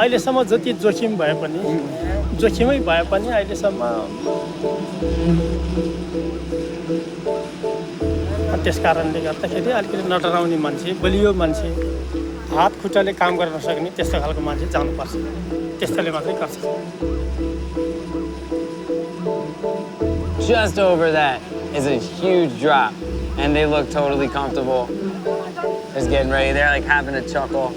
अहिलेसम्म जति जोखिम भए पनि जोखिमै भए पनि अहिलेसम्म त्यस कारणले गर्दाखेरि अलिकति नडराउने मान्छे बलियो मान्छे हात खुट्टाले काम गर्न सक्ने त्यस्तो खालको मान्छे जानुपर्छ त्यस्तोले मात्रै गर्छ Just over that is a huge drop and they look totally comfortable. Just getting ready. They're like having a chuckle.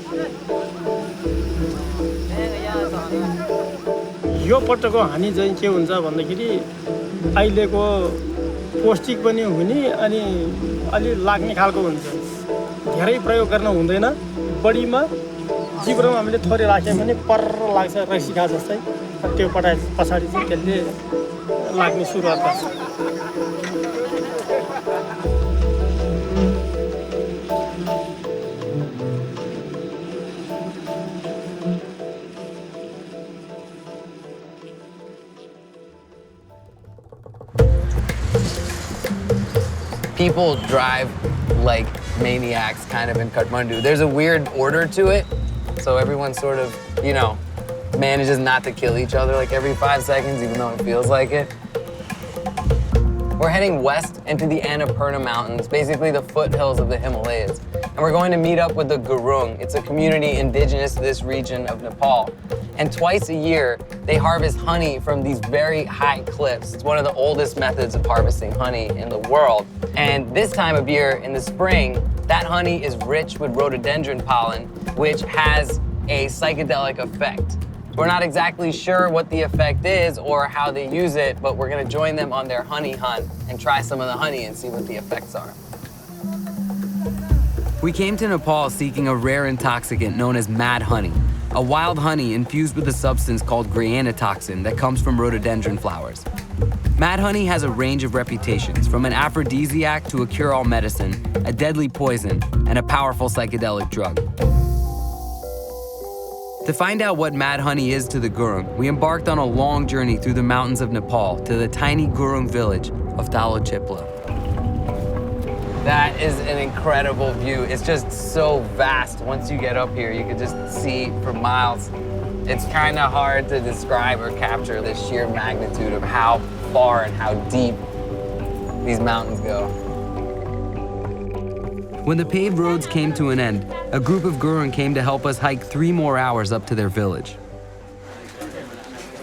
यो पटकको हानि चाहिँ के हुन्छ भन्दाखेरि अहिलेको पौष्टिक पनि हुने अनि अलि लाग्ने खालको हुन्छ धेरै प्रयोग गर्न हुँदैन बडीमा जिब्रोमा हामीले थोरै राख्यो भने पर्र लाग्छ रक्सीखा जस्तै त्यो पछाडि चाहिँ त्यसले लाग्ने सुरुवात गर्छ People drive like maniacs kind of in Kathmandu. There's a weird order to it, so everyone sort of, you know, manages not to kill each other like every 5 seconds, even though it feels like it. We're heading west into the Annapurna Mountains, basically the foothills of the Himalayas. And we're going to meet up with the Gurung. It's a community indigenous to this region of Nepal. And twice a year, they harvest honey from these very high cliffs. It's one of the oldest methods of harvesting honey in the world. And this time of year, in the spring, that honey is rich with rhododendron pollen, which has a psychedelic effect. We're not exactly sure what the effect is or how they use it, but we're gonna join them on their honey hunt and try some of the honey and see what the effects are. We came to Nepal seeking a rare intoxicant known as mad honey, a wild honey infused with a substance called grayanotoxin that comes from rhododendron flowers. Mad honey has a range of reputations, from an aphrodisiac to a cure-all medicine, a deadly poison, and a powerful psychedelic drug. To find out what mad honey is to the Gurung, we embarked on a long journey through the mountains of Nepal to the tiny Gurung village of Talochepla. That is an incredible view. It's just so vast. Once you get up here, you can just see for miles. It's kind of hard to describe or capture the sheer magnitude of how far and how deep these mountains go. When the paved roads came to an end, a group of Gurung came to help us hike 3 more hours up to their village.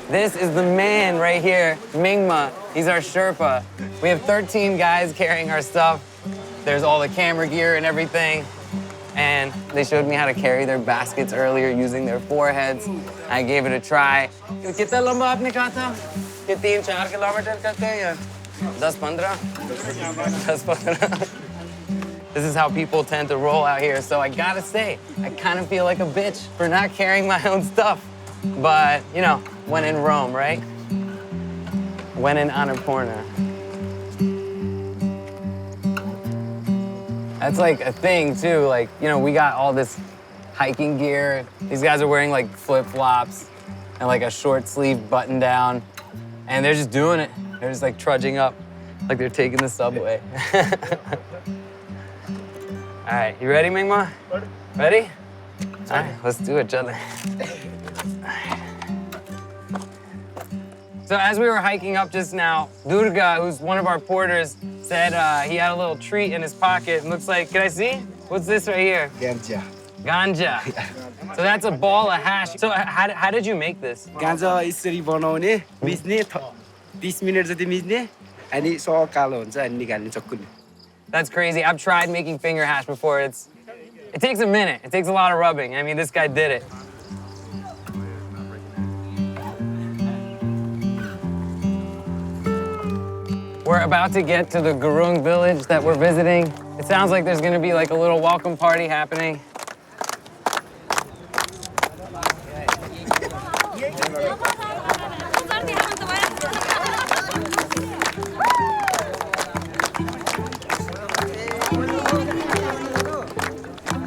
This is the man right here, Mingma. He's our Sherpa. We have 13 guys carrying our stuff. There's all the camera gear and everything. And they showed me how to carry their baskets earlier using their foreheads. I gave it a try. कितना लंबा आपने कहा था? कि 3-4 kilometre करते हैं या 10-15? 10-15. This is how people tend to roll out here. So I gotta say, I kind of feel like a bitch for not carrying my own stuff. But, you know, when in Rome, right? When in Annapurna. That's like a thing too. Like, you know, we got all this hiking gear. These guys are wearing like flip-flops and like a short sleeve button down. And they're just doing it. They're just like trudging up like they're taking the subway. All right, you ready, Mingma? Ready? All right, let's do it, Chudley. So as we were hiking up just now, Durga, who's one of our porters, said he had a little treat in his pocket. It looks like, can I see? What's this right here? Ganja. Ganja. So that's a ball of hash. So how did you make this? Ganja यसरी बनाउने, मिच्ने, 30 minute जति मिच्ने, अनि सो कालो हुन्छ अनि निकाल्ने चक्कुले. That's crazy. I've tried making finger hash before. It takes a minute. It takes a lot of rubbing. I mean, this guy did it. We're about to get to the Gurung village that we're visiting. It sounds like there's gonna be like a little welcome party happening.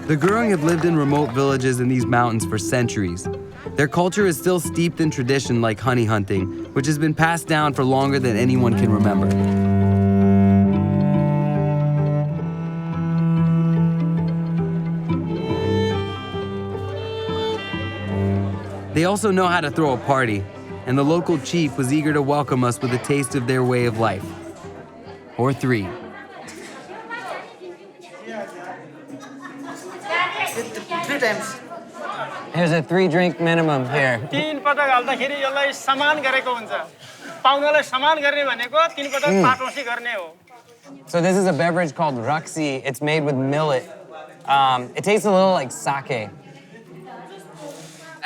The Gurung have lived in remote villages in these mountains for centuries. Their culture is still steeped in tradition like honey hunting, which has been passed down for longer than anyone can remember. They also know how to throw a party, and the local chief was eager to welcome us with a taste of their way of life. Or 3. Three times. There's a 3-drink minimum here. 3 पटक हाल्दाखेरि यसलाई समान गरेको हुन्छ पाउनलाई समान गर्ने भनेको 3 पटक पाटौसी गर्ने हो So this is a beverage called ruxi. It's made with millet. It tastes a little like sake.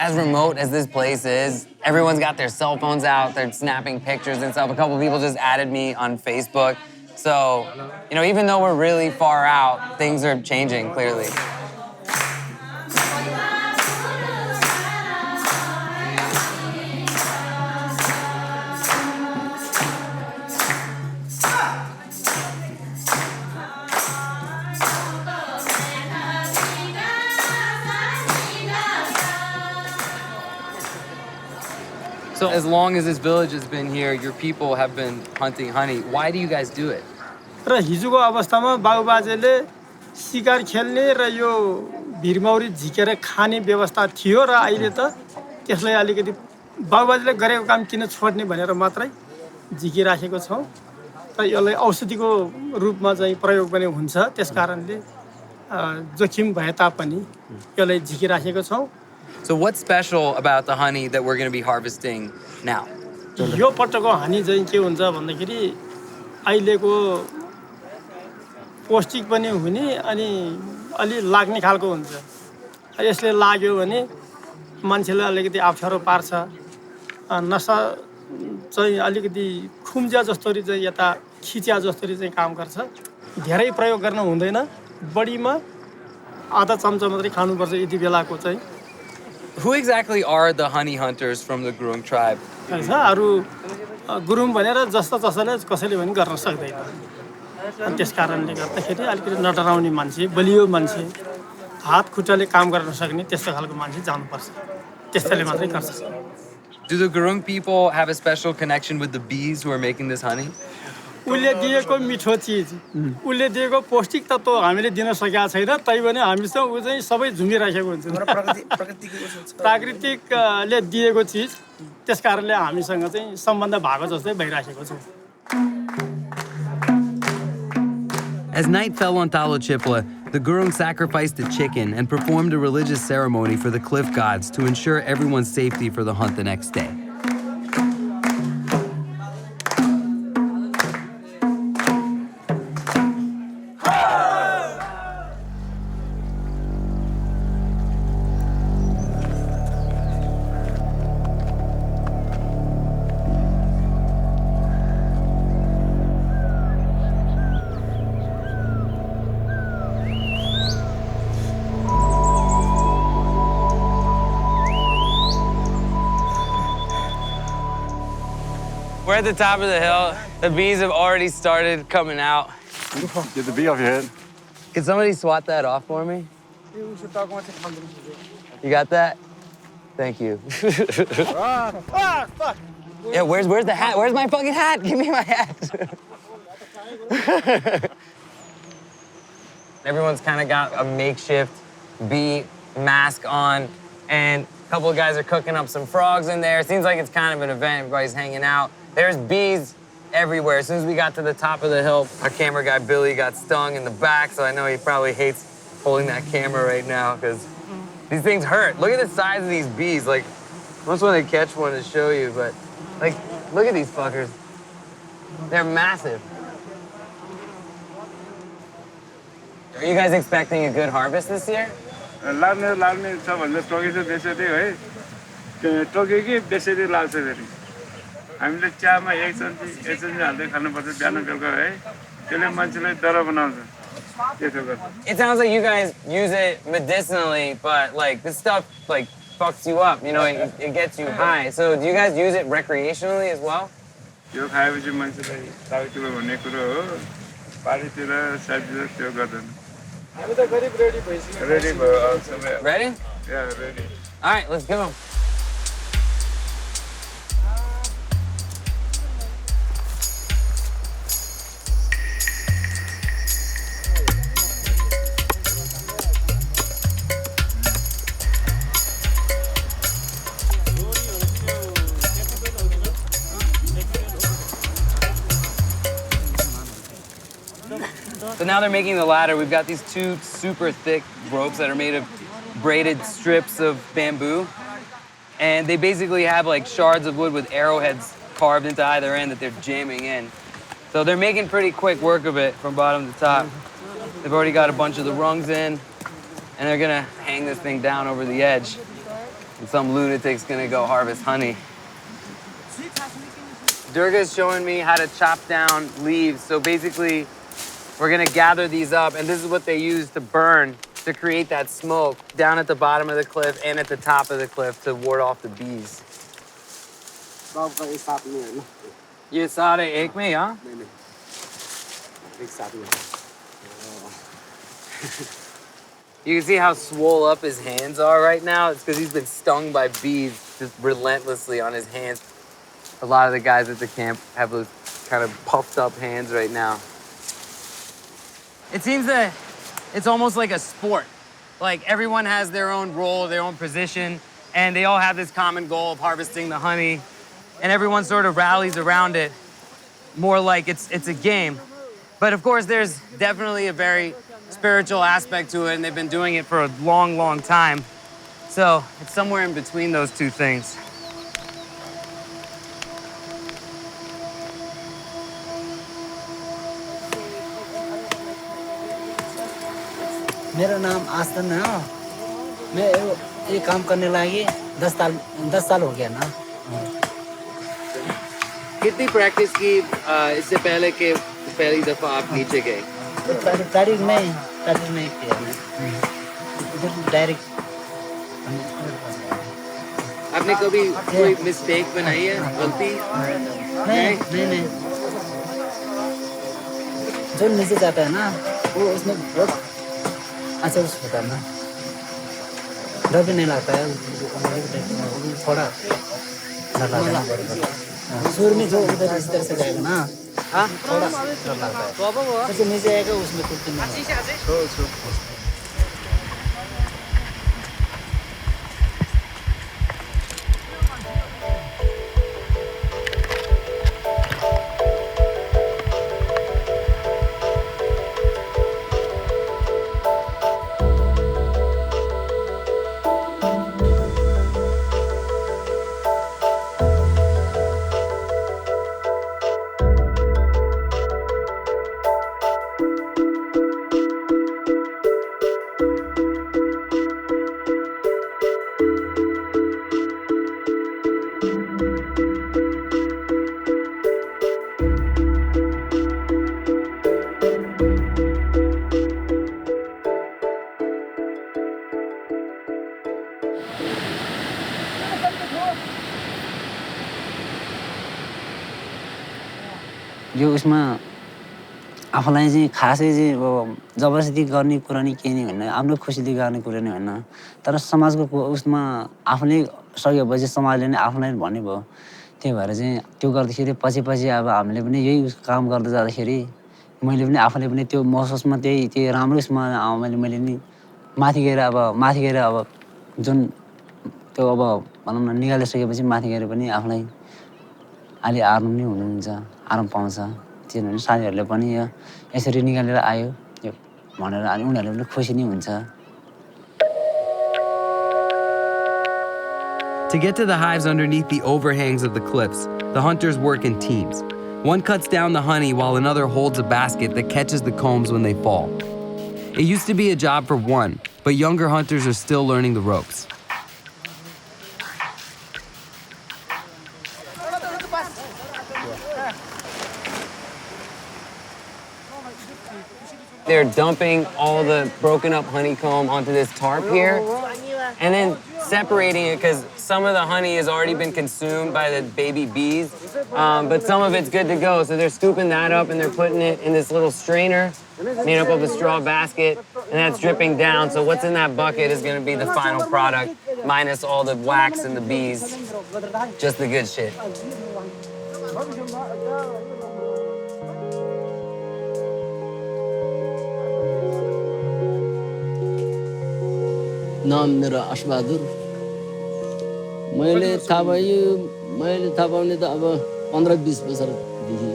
As remote as this place is, everyone's got their cell phones out, they're snapping pictures and stuff. A couple people just added me on Facebook. So, even though we're really far out, things are changing clearly. So as long as this village has been here, your people have been hunting honey. Why do you guys do it? र हिजोको अवस्थामा बाबुबाजेले शिकार खेल्ने र यो भिरमौरी झिकेर खाने व्यवस्था थियो र अहिले त त्यसलाई अलिकति बाबुबाजेले गरेको काम किन छोड्ने भनेर मात्रै झिकिराखेको छौं र यसलाई औषधिको रूपमा चाहिँ प्रयोग पनि हुन्छ त्यसकारणले जोखिम भए तापनि यसलाई झिकिराखेको छौं So what's special about the honey that we're going to be harvesting now? यो पटकको हनी चाहिँ के हुन्छ भन्दाखेरि अहिलेको पौष्टिक पनि हुने अनि अलि लाग्ने खालको हुन्छ यसले लाग्यो भने मान्छेलाई अलिकति अप्ठ्यारो पार्छ नसा चाहिँ अलिकति खुम्जा जस्तोरी चाहिँ यता खिच्या जस्तोरी चाहिँ काम गर्छ धेरै प्रयोग गर्न हुँदैन बढीमा आधा चम्चा मात्रै खानुपर्छ यति बेलाको चाहिँ Who exactly are the honey hunters from the Gurung tribe? अरू गुरुङ भनेर जस्ता जसले कसैले पनि गर्न सक्दैन अनि त्यसकारणले गर्दाखेरि अलिकति नडराउने मान्छे बलियो मान्छे हात खुट्टाले काम गर्न सक्ने त्यस्तो खालको मान्छे जानुपर्छ त्यसैले मात्रै गर्छ Do the Gurung people have a special connection with the bees who are making this honey? उसले दिएको मिठो चिज उसले दिएको पौष्टिक तत्त्व हामीले दिन सकेका छैन तैपनि हामीसँग उ चाहिँ सबै झुमिराखेको हुन्छ प्राकृतिकले दिएको चिज त्यसकारणले हामीसँग चाहिँ सम्बन्ध भएको जस्तै भइराखेको छ As night fell on Talochipla, the Gurung sacrificed a chicken and performed a religious ceremony for the cliff gods to ensure everyone's safety for the hunt the next day. We're at the top of the hill. The bees have already started coming out. Get the bee off your head. Can somebody swat that off for me? You got that? Thank you. fuck. Yeah, where's the hat? Where's my fucking hat? Give me my hat. Everyone's kind of got a makeshift bee mask on, and a couple of guys are cooking up some frogs in there. It seems like it's kind of an event. Everybody's hanging out. There's bees everywhere. As soon as we got to the top of the hill, our camera guy, Billy, got stung in the back, so I know he probably hates holding that camera right now, because these things hurt. Look at the size of these bees. Like, I just want to catch one to show you, but, like, look at these fuckers. They're massive. Are you guys expecting a good harvest this year? हामीले चियामा एक चम्ची हाल्दै खानुपर्छ बिहान बेलुका है त्यसले मान्छेलाई डर बनाउँछ त्यसो गर्छ It sounds like you guys use it medicinally, but like this stuff like fucks you up, you know, it gets you high. So do you guys use it recreationally as well? यो खाएपछि मान्छेलाई ताकिलो भन्ने कुरो हो पारीतिर साथीतिर त्यो गर्दैन हामी त गरिब रेडी भइसक्यो रेडी भयो सबै Ready? Yeah, ready. All right, let's go. So now they're making the ladder. We've got these two super thick ropes that are made of braided strips of bamboo. And they basically have like shards of wood with arrowheads carved into either end that they're jamming in. So they're making pretty quick work of it from bottom to top. They've already got a bunch of the rungs in, and they're gonna hang this thing down over the edge. And some lunatic's gonna go harvest honey. Durga's showing me how to chop down leaves. So basically, we're gonna gather these up, and this is what they use to burn to create that smoke down at the bottom of the cliff and at the top of the cliff to ward off the bees. ये सारे एक में यहाँ? You can see how swole up his hands are right now. It's because he's been stung by bees just relentlessly on his hands. A lot of the guys at the camp have those kind of puffed up hands right now. It seems that it's almost like a sport. Like everyone has their own role, their own position, and they all have this common goal of harvesting the honey, and everyone sort of rallies around it, more like it's a game. But of course, there's definitely a very spiritual aspect to it, and they've been doing it for a long, long time. So it's somewhere in between those two things. मेरा नाम आसन है मैं ये काम करने लगी 10 साल हो गया ना कितनी प्रैक्टिस की इससे पहले के पहली दफा आप नीचे गए प्रैक्टिस नहीं किया इधर डायरेक्ट आपने कभी कोई मिस्टेक बनाई है गलती नहीं जो नीचे जाता है ना वो उसमें बहुत अच्छा होता है ना डर भी नहीं लगता है थोड़ा डर लगता है शुरू में जो इधर इस तरह से जाएगा ना थोड़ा डर लगता है जैसे नीचे आएगा उसमें कुछ नहीं यो उसमा आफूलाई चाहिँ खासै चाहिँ अब जबरजस्ती गर्ने कुरा नि केही नै होइन आफ्नो खुसीले गर्ने कुरा नै होइन तर समाजको उसमा आफूले सकेपछि समाजले नै आफूलाई भन्ने भयो त्यही भएर चाहिँ त्यो गर्दाखेरि पछि अब हामीले पनि यही काम गर्दै जाँदाखेरि मैले पनि आफूले पनि त्यो महसुसमा त्यही राम्रो उसमा मैले नि माथि गएर अब जुन त्यो अब भनौँ न निकालिसकेपछि माथि गएर पनि आफूलाई अलि आराम नै हुनुहुन्छ आराम पाउँछ किनभने साथीहरूले पनि यो यसरी निकालेर आयो यो भनेर अनि उनीहरूले पनि खुसी नै हुन्छ To get to the hives underneath the overhangs of the cliffs, the hunters work in teams. One cuts down the honey while another holds a basket that catches the combs when they fall. It used to be a job for one, but younger hunters are still learning the ropes. They're dumping all the broken up honeycomb onto this tarp here and then separating it because some of the honey has already been consumed by the baby bees, but some of it's good to go. So they're scooping that up and they're putting it in this little strainer made up of a straw basket, and that's dripping down. So what's in that bucket is going to be the final product, minus all the wax and the bees, just the good shit. नाम मेरा अशबहादुर मैले थाहा पाउने त अब 15-20 वर्षदेखि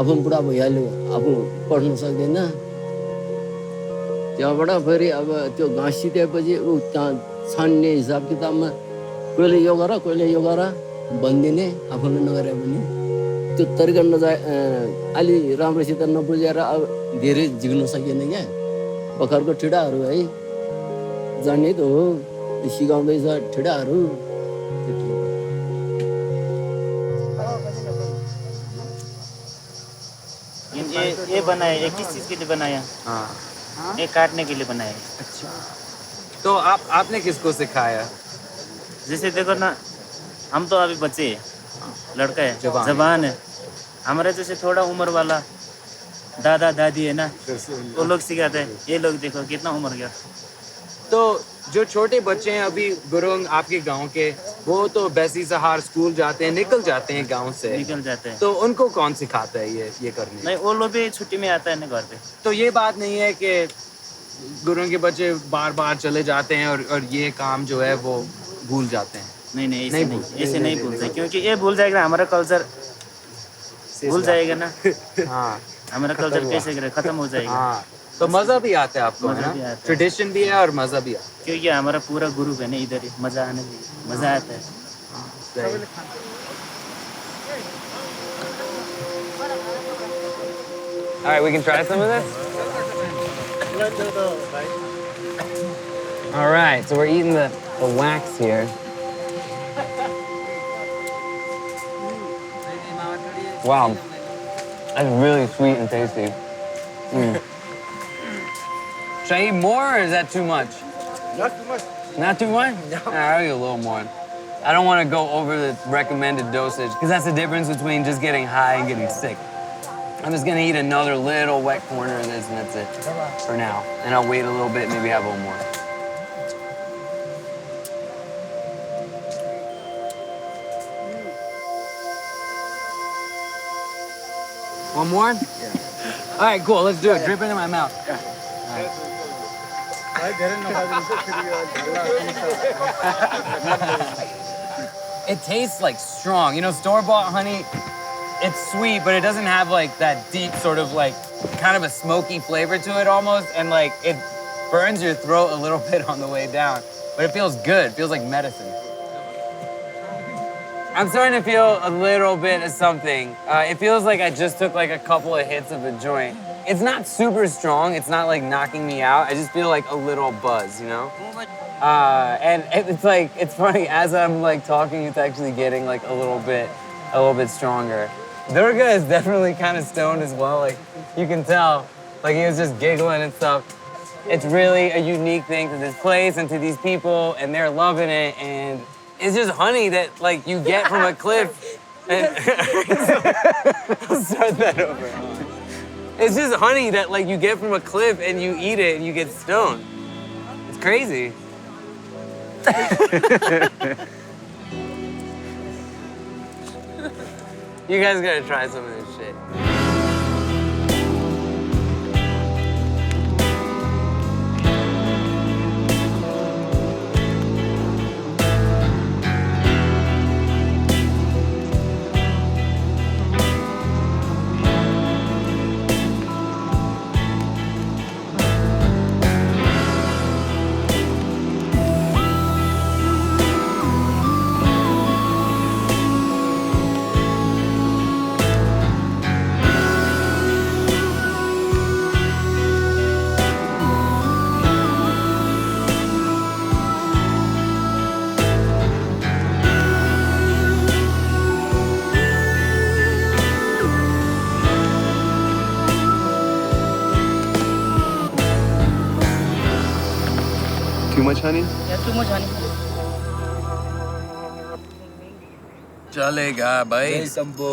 आफू बुढा भइहाल्यो आफू पढ्न सक्दैन त्यहाँबाट फेरि अब त्यो घाँस सितेपछि ऊ त्यहाँ छान्ने हिसाब किताबमा कहिले यो गर कहिले यो गर भनिदिने आफूले नगरे पनि त्यो तरिका अलि राम्रोसित नबुझेर अब धेरै झिक्न सकिएन क्या भर्खरको ठिडाहरू है जान्ने त हो सिकाउँदैछ ठिडाहरू ये बनाया ये किस चीज़ के लिए बनाया हाँ ये काटने के लिए बनाया अच्छा तो आपने किसको सिखाया जैसे देखो ना हम तो अभी बच्चे हैं लड़का है जवान है हमारे जैसे थोड़ा उम्र वाला दादा दादी है ना वो लोग सिखाते हैं ये लोग देखो कितना उम्र गया तो जो छोटे बच्चे हैं अभी गुरुंग आपके गांव के वो तो बैसी सहार स्कूल जाते हैं निकल जाते हैं गांव से निकल जाते हैं तो उनको कौन सिखाता है ये करने नहीं वो लोग भी छुट्टी में आता है ना घर पे तो ये बात नहीं है कि गुरुंग के बच्चे बार बार चले जाते हैं और ये काम जो है वो भूल जाते हैं नहीं ऐसे नहीं भूलते क्योंकि ये भूल जाएगा हमारा कल्चर भूल जाएगा ना हाँ हमारा कल्चर कैसे करे खत्म हो जाएगा हाँ तो मजा भी आता है आपको मजा है भी ना आता है। ट्रेडिशन भी है और मजा भी आता क्योंकि हमारा पूरा ग्रुप है ना इधर ही मजा आने लगी मजा आता है है All right, we can try some of this? All right, so we're eating the wax here. Wow, that's really sweet and tasty. Should I eat more or is that too much? Not too much. Not too much? I'll eat a little more. I don't want to go over the recommended dosage because that's the difference between just getting high and getting sick. I'm just gonna eat another little wet corner of this and that's it for now. And I'll wait a little bit, maybe have a little more. One more? Yeah. All right, cool, let's do it. Drip it in my mouth. It tastes like strong. You know, store-bought honey, it's sweet, but it doesn't have like that deep sort of like kind of a smoky flavor to it almost. And like it burns your throat a little bit on the way down, but it feels good. It feels like medicine. I'm starting to feel a little bit of something. It feels like I just took like a couple of hits of a joint. It's not super strong. It's not like knocking me out. I just feel like a little buzz, you know? And it's like, it's funny, as I'm like talking, it's actually getting like a little bit stronger. Durga is definitely kind of stoned as well. Like you can tell, like he was just giggling and stuff. It's really a unique thing to this place and to these people and they're loving it. And it's just honey that like you get from a cliff. And I'll start that over. It's just honey that like you get from a cliff and you eat it and you get stoned. It's crazy. You guys gotta try some of this shit. Too much honey? Yeah, too much honey. चलेगा भाई. जय शंभो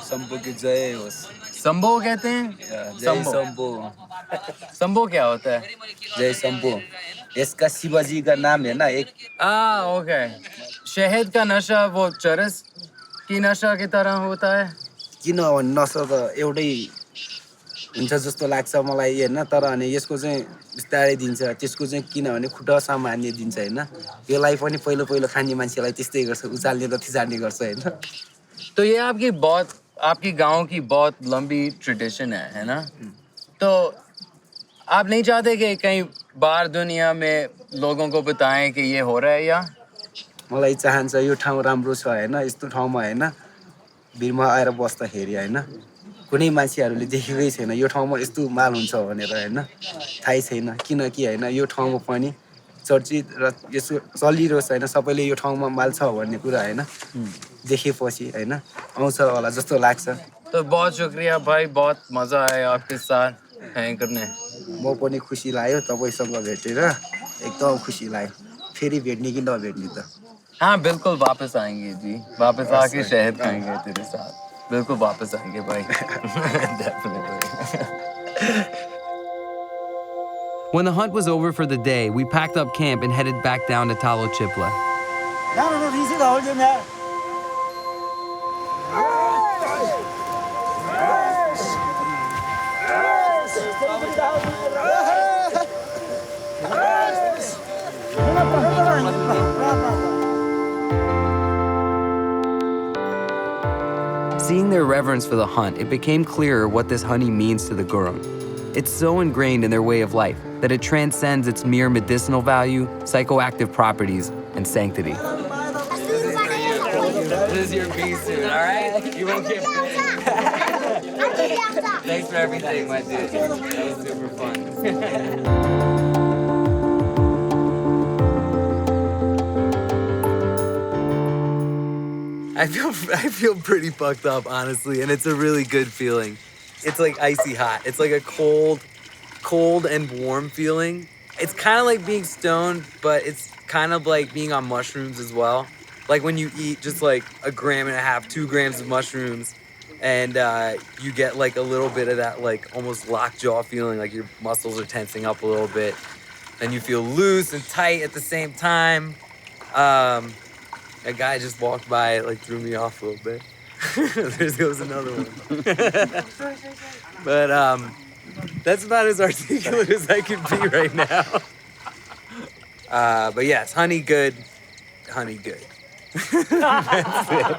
शंभो की जय होस् संभो कहते हैं? जय शंभो संभो क्या होता है? जय शंभो इसका शिवाजी का नाम है ना एक ओके. शहद का नशा वो चरस की नशा की तरह होता है. किनभने नशा त एउटै हुन्छ जस्तो लाग्छ मलाई हैन तर अनि यसको चाहिँ बिस्तारै दिन्छ त्यसको चाहिँ किनभने खुट्टा सामान्य दिन्छ हैन यसलाई पनि पहिलो पहिलो खाने मान्छेलाई त्यस्तै गर्छ उचाल्ने र थिचाल्ने गर्छ हैन तो ये आपकी बहुत आपकी गांव की बहुत लंबी ट्रेडिशन है ना? तो आप नहीं चाहते कि कहीं बाहर दुनिया में लोगों को बताएं कि ये हो रहा है या? मलाई चाहन्छ यो ठाउँ राम्रो छ होइन यस्तो ठाउँमा होइन बिरमा आएर बस्दाखेरि होइन कुनै मान्छेहरूले देखेकै छैन यो ठाउँमा यस्तो माल हुन्छ भनेर होइन थाहै छैन किनकि होइन यो ठाउँमा पनि चर्चित र यसो चलिरहेको छ होइन सबैले यो ठाउँमा माल छ भन्ने कुरा होइन देखेपछि होइन आउँछ होला जस्तो लाग्छ तो बहुत शुक्रिया भाई, बहुत मजा आया आपके साथ हैंग करने। म पनि खुसी लाग्यो तपाईँसँग भेटेर एकदम खुसी लाग्यो फेरि भेट्ने कि नभेट्ने त हाँ बिल्कुल वापस आएंगे जी, वापस आके शहद खाएंगे तेरे साथ, बिल्कुल वापस आएंगे भाई। Definitely. When the hunt was over for the day, we packed up camp and headed back down to Talo Chipla. Seeing their reverence for the hunt, it became clearer what this honey means to the Gurung. It's so ingrained in their way of life that it transcends its mere medicinal value, psychoactive properties, and sanctity. This is your bee suit, all right? You won't get bit. Thanks for everything, my dude. That was super fun. I feel pretty fucked up, honestly, and it's a really good feeling. It's like icy hot. It's like a cold and warm feeling. It's kind of like being stoned, but it's kind of like being on mushrooms as well. Like when you eat just like 1.5 grams, 2 grams of mushrooms, and you get like a little bit of that like almost lockjaw feeling, like your muscles are tensing up a little bit. Then you feel loose and tight at the same time. A guy just walked by, like threw me off a little bit. There goes another one. But that's about as articulate as I can be right now. But yes, honey good. Honey good. That's it.